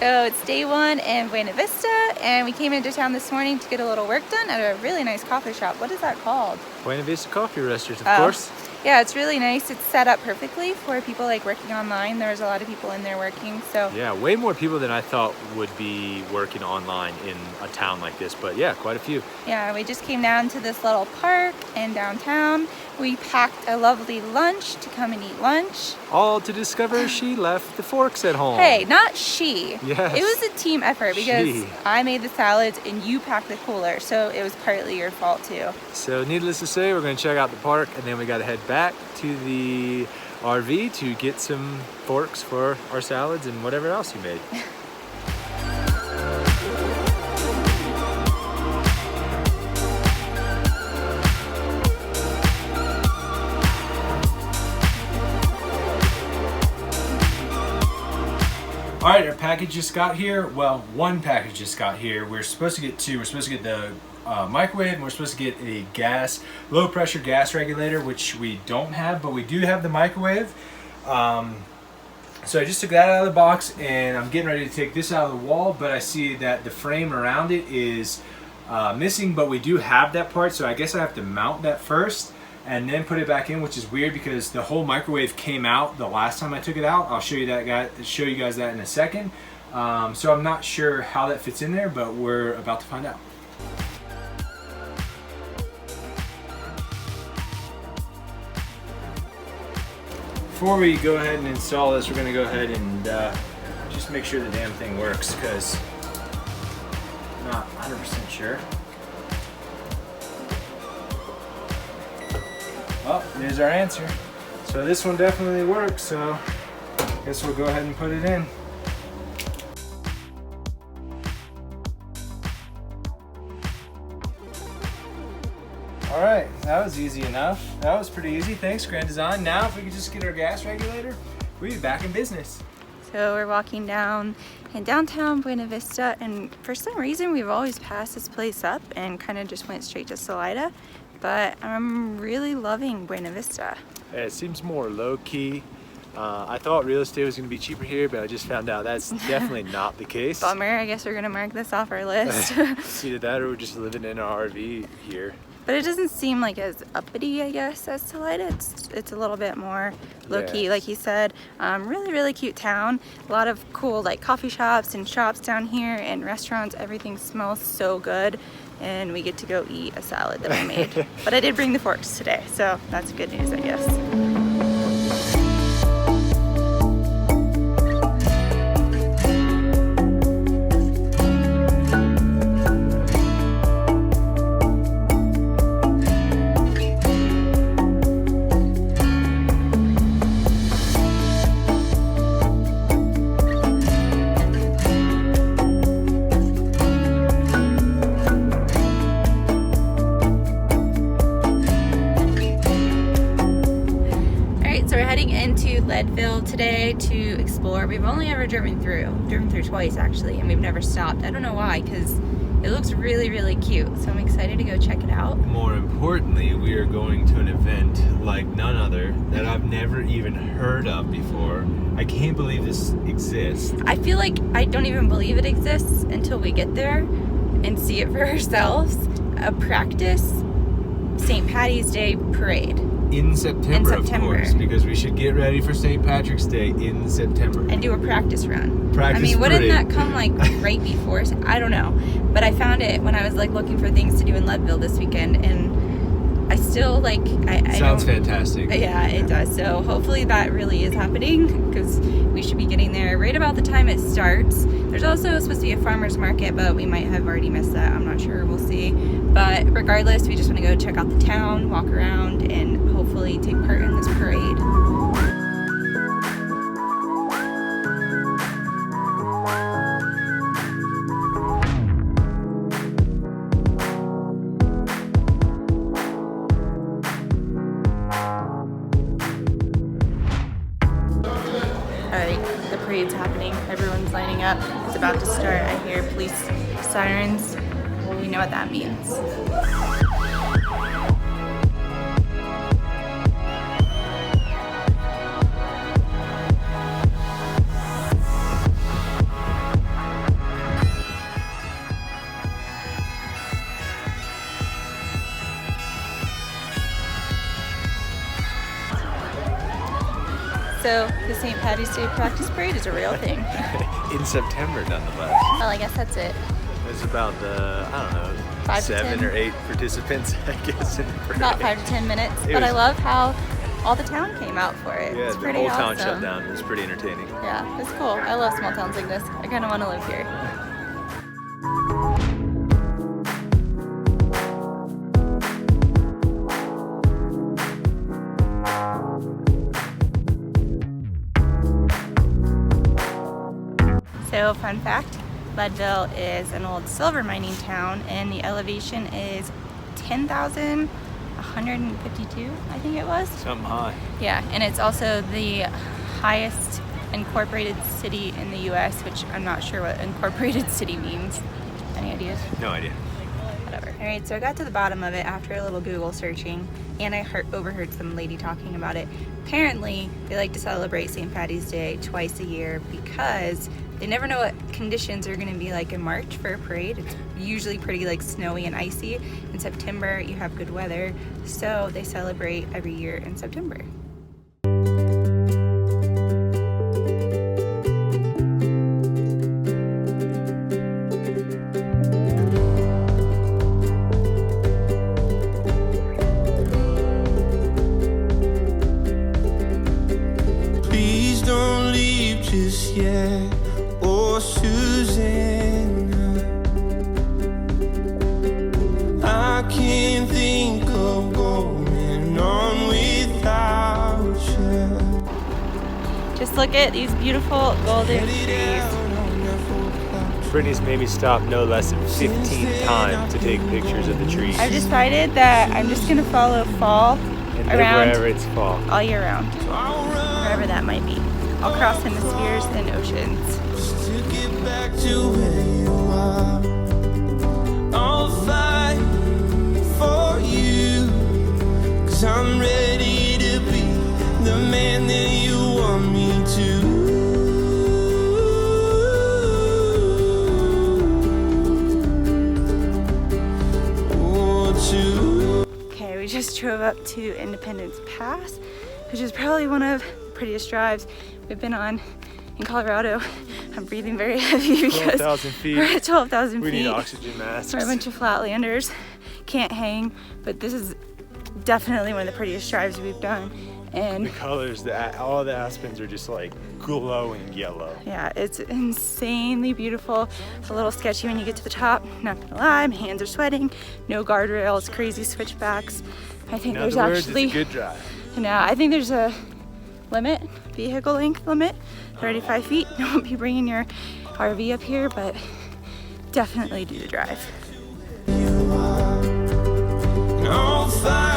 So it's day one in Buena Vista, and we came into town this morning to get a little work done at a really nice coffee shop. What is that called? Buena Vista Coffee Roasters, of course. Yeah, it's really nice. It's set up perfectly for people like working online. There's a lot of people in there working, so. Yeah, way more people than I thought would be working online in a town like this, but yeah, quite a few. Yeah, we just came down to this little park in downtown. We packed a lovely lunch to come and eat lunch. All to discover she left the forks at home. Hey, not she. Yes. It was a team effort because I made the salads and you packed the cooler, so it was partly your fault too. So needless to say, we're going to check out the park and then we got to head back to the RV to get some forks for our salads and whatever else you made. All right, our package just got here. Well, one package just got here. We're supposed to get two. We're supposed to get the microwave, and we're supposed to get a low pressure gas regulator, which we don't have, but we do have the microwave. So I just took that out of the box, and I'm getting ready to take this out of the wall, but I see that the frame around it is missing, but we do have that part, so I guess I have to mount that first and then put it back in, which is weird because the whole microwave came out the last time I took it out. I'll show you guys that in a second. So I'm not sure how that fits in there, but we're about to find out. Before we go ahead and install this, we're gonna go ahead and just make sure the damn thing works, because I'm not 100% sure. Oh, there's our answer. So this one definitely works, so I guess we'll go ahead and put it in. All right, that was easy enough. That was pretty easy. Thanks, Grand Design. Now if we could just get our gas regulator, we'd be back in business. So we're walking down in downtown Buena Vista, and for some reason we've always passed this place up and kind of just went straight to Salida. But I'm really loving Buena Vista. It seems more low-key. I thought real estate was going to be cheaper here, but I just found out that's definitely not the case. Bummer, I guess we're going to mark this off our list. Either that or we're just living in our RV here. But it doesn't seem like as uppity, I guess, as Salida. It's a little bit more low-key, yes. Like he said. Really, really cute town. A lot of cool like coffee shops and shops down here and restaurants. Everything smells so good. And we get to go eat a salad that I made. But I did bring the forks today, so that's good news, I guess. Leadville today to explore. We've only ever driven through twice actually, and we've never stopped. I don't know why, because it looks really, really cute. So I'm excited to go check it out. More importantly, we are going to an event like none other that I've never even heard of before. I can't believe this exists. I feel like I don't even believe it exists until we get there and see it for ourselves. A practice St. Patty's Day parade. In September, of course, because we should get ready for St. Patrick's Day in September. And do a practice run. I mean, wouldn't that come like right before? I don't know. But I found it when I was like looking for things to do in Leadville this weekend, and I still like, Sounds fantastic. Yeah, it does. So hopefully that really is happening, because we should be getting there right about the time it starts. There's also supposed to be a farmer's market, but we might have already missed that. I'm not sure. We'll see. But regardless, we just want to go check out the town, walk around, and hopefully take part in this parade. Alright, the parade's happening. Everyone's lining up. It's about to start. I hear police sirens. You know what that means. So the St. Patty's Day practice parade is a real thing. In September, nonetheless. Well, I guess that's it. There's about, I don't know, 5 to 7 10. or 8 participants, I guess, in the parade. About 5 to 10 minutes. It But I was- love how all the town came out for it. Yeah, It's the pretty whole awesome. town shut down. It was pretty entertaining. Yeah, it's cool. I love small towns like this. I kind of want to live here. So, fun fact, Leadville is an old silver mining town and the elevation is 10,152, I think it was. Something high. Yeah, and it's also the highest incorporated city in the US, which I'm not sure what incorporated city means. Any ideas? No idea. Whatever. All right, so I got to the bottom of it after a little Google searching, and I overheard some lady talking about it. Apparently, they like to celebrate St. Patty's Day twice a year because they never know what conditions are going to be like in March for a parade. It's usually pretty like snowy and icy. In September, you have good weather, so they celebrate every year in September. Please don't leave just yet, oh Susanna. I can't think of going on without you. Just look at these beautiful golden trees. Brittany's made me stop no less than 15 times to take pictures of the trees. I've decided that I'm just going to follow fall and live around wherever it's fall. all year round, wherever that might be. I'll cross hemispheres and oceans. Just to get back to where you are, I'll fight for you, 'cause I'm ready to be the man that you want me to. Okay, we just drove up to Independence Pass, which is probably one of the prettiest drives we've been on in Colorado. I'm breathing very heavy because 12,000 feet. we're at 12,000 We feet. need oxygen masks. We're a bunch of flatlanders, can't hang, but this is definitely one of the prettiest drives we've done. And The colors, all the aspens are just like glowing yellow. yeah, it's insanely beautiful. It's a little sketchy when you get to the top, not gonna lie, my hands are sweating. No guardrails, crazy switchbacks. I think In there's other words, actually, it's a good drive. I think there's a limit, vehicle length limit, 35 feet. Don't be bringing your RV up here, but definitely do the drive. I'll fight